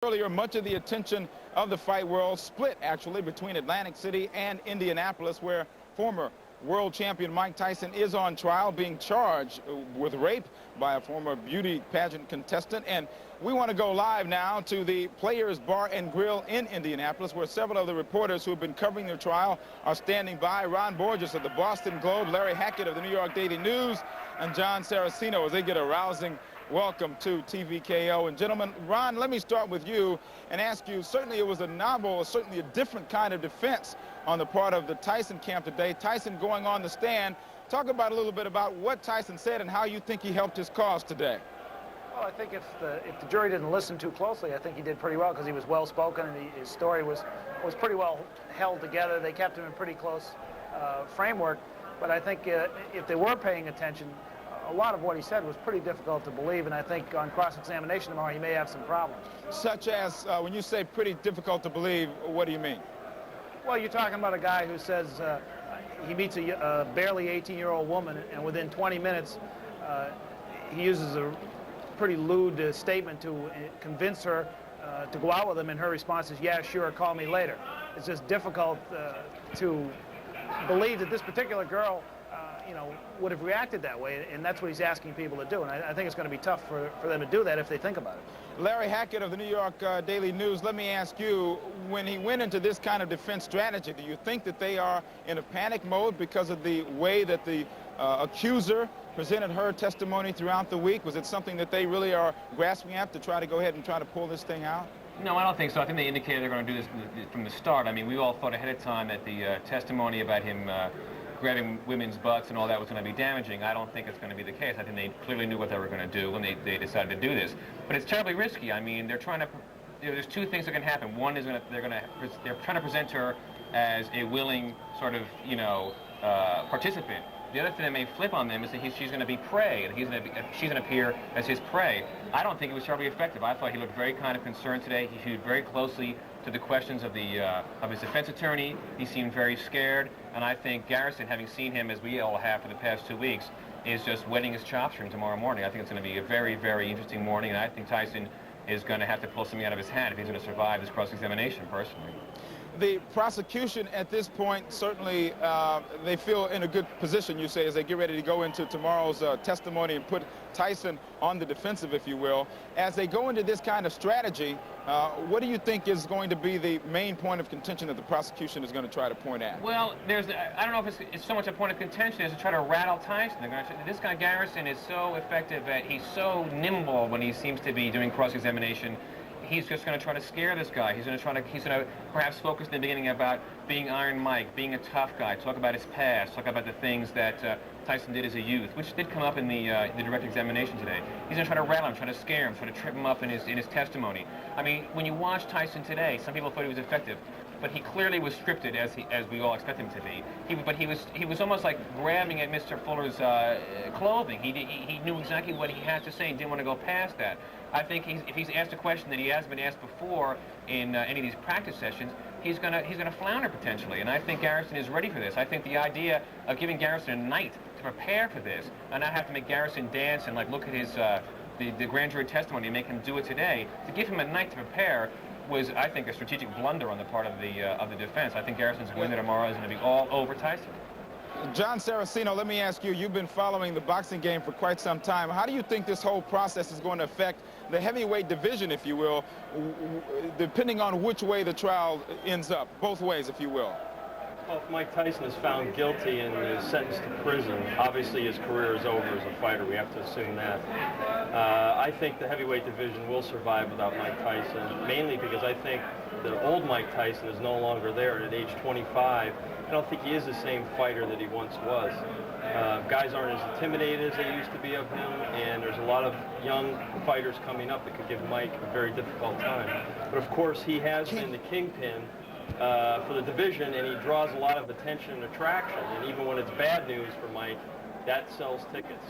Earlier, much of the attention of the fight world split actually between Atlantic City and Indianapolis, where former world champion Mike Tyson is on trial, being charged with rape by a former beauty pageant contestant. And we want to go live now to the Players Bar and Grill in Indianapolis, where several of the reporters who have been covering their trial are standing by. Ron Borges of the Boston Globe, Larry Hackett of the New York Daily News, and John Saraceno as they get a rousing welcome to TVKO. And gentlemen, Ron, let me start with you and ask you, certainly it was a novel, certainly a different kind of defense on the part of the Tyson camp today. Tyson going on the stand. Talk about a little bit about what Tyson said and how you think he helped his cause today. Well, I think if the jury didn't listen too closely, I think he did pretty well because he was well-spoken and his story was pretty well held together. They kept him in pretty close framework. But I think if they were paying attention, a lot of what he said was pretty difficult to believe, and I think on cross-examination tomorrow he may have some problems. Such as, when you say pretty difficult to believe, what do you mean? Well, you're talking about a guy who says he meets a barely 18-year-old woman, and within 20 minutes he uses a pretty lewd statement to convince her to go out with him, and her response is, yeah, sure, call me later. It's just difficult to believe that this particular girl would have reacted that way, and that's what he's asking people to do. And I think it's going to be tough for them to do that if they think about it. Larry Hackett of the New York Daily News, let me ask you, when he went into this kind of defense strategy, do you think that they are in a panic mode because of the way that the accuser presented her testimony throughout the week? Was it something that they really are grasping at to try to go ahead and try to pull this thing out? No, I don't think so. I think they indicated they're going to do this from the start. I mean, we all thought ahead of time that the testimony about him grabbing women's butts and all that was going to be damaging. I don't think it's going to be the case. I think they clearly knew what they were going to do when they decided to do this. But it's terribly risky. I mean, they're trying to, there's two things that can happen. One is they're trying to present her as a willing sort of, participant. The other thing that may flip on them is that she's going to be prey, and she's going to appear as his prey. I don't think it was terribly effective. I thought he looked very kind of concerned today. He hewed very closely to the questions of his defense attorney. He seemed very scared, and I think Garrison, having seen him as we all have for the past 2 weeks, is just wetting his chops for him tomorrow morning. I think it's going to be a very, very interesting morning, and I think Tyson is going to have to pull something out of his hat if he's going to survive this cross-examination, personally. The prosecution at this point, certainly they feel in a good position, you say, as they get ready to go into tomorrow's testimony and put Tyson on the defensive, if you will. As they go into this kind of strategy, what do you think is going to be the main point of contention that the prosecution is going to try to point at? Well, I don't know if it's so much a point of contention as to try to rattle Tyson. This guy Garrison is so effective that he's so nimble when he seems to be doing cross-examination. He's just going to try to scare this guy. He's going to perhaps focus in the beginning about being Iron Mike, being a tough guy, talk about his past, talk about the things that Tyson did as a youth, which did come up in the direct examination today. He's going to try to rattle him, try to scare him, try to trip him up in his testimony. I mean, when you watch Tyson today, some people thought he was effective, but he clearly was scripted as we all expect him to be. He was almost like grabbing at Mr. Fuller's clothing. He knew exactly what he had to say and didn't want to go past that. I think if he's asked a question that he hasn't been asked before in any of these practice sessions, he's gonna flounder potentially. And I think Garrison is ready for this. I think the idea of giving Garrison a night to prepare for this, and not have to make Garrison dance and like look at his the grand jury testimony and make him do it today, to give him a night to prepare was, I think, a strategic blunder on the part of the defense. I think Garrison's win tomorrow is going to be all over Tyson. John Saraceno, let me ask you, you've been following the boxing game for quite some time. How do you think this whole process is going to affect the heavyweight division, if you will, depending on which way the trial ends up, both ways, if you will? Well, if Mike Tyson is found guilty and is sentenced to prison, obviously his career is over as a fighter. We have to assume that. I think the heavyweight division will survive without Mike Tyson, mainly because I think the old Mike Tyson is no longer there at age 25. I don't think he is the same fighter that he once was. Guys aren't as intimidated as they used to be of him, and there's a lot of young fighters coming up that could give Mike a very difficult time. But of course, he has been the kingpin for the division, and he draws a lot of attention and attraction. And even when it's bad news for Mike, that sells tickets.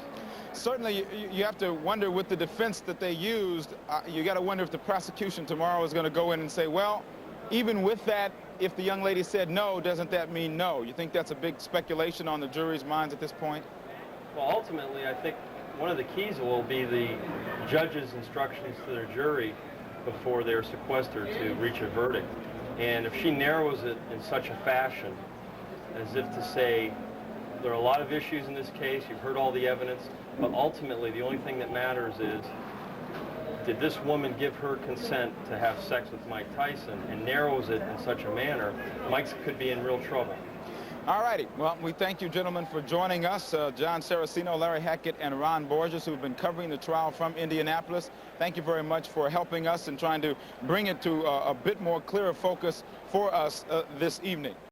Certainly, you have to wonder with the defense that they used, you got to wonder if the prosecution tomorrow is going to go in and say, well, even with that, if the young lady said no, doesn't that mean no? You think that's a big speculation on the jury's minds at this point? Well, ultimately, I think one of the keys will be the judge's instructions to their jury before they're sequestered to reach a verdict. And if she narrows it in such a fashion, as if to say, there are a lot of issues in this case, you've heard all the evidence, but ultimately the only thing that matters is, did this woman give her consent to have sex with Mike Tyson, and narrows it in such a manner, Mike could be in real trouble. All righty. Well, we thank you, gentlemen, for joining us. John Saraceno, Larry Hackett, and Ron Borges, who've been covering the trial from Indianapolis. Thank you very much for helping us and trying to bring it to a bit more clearer focus for us this evening.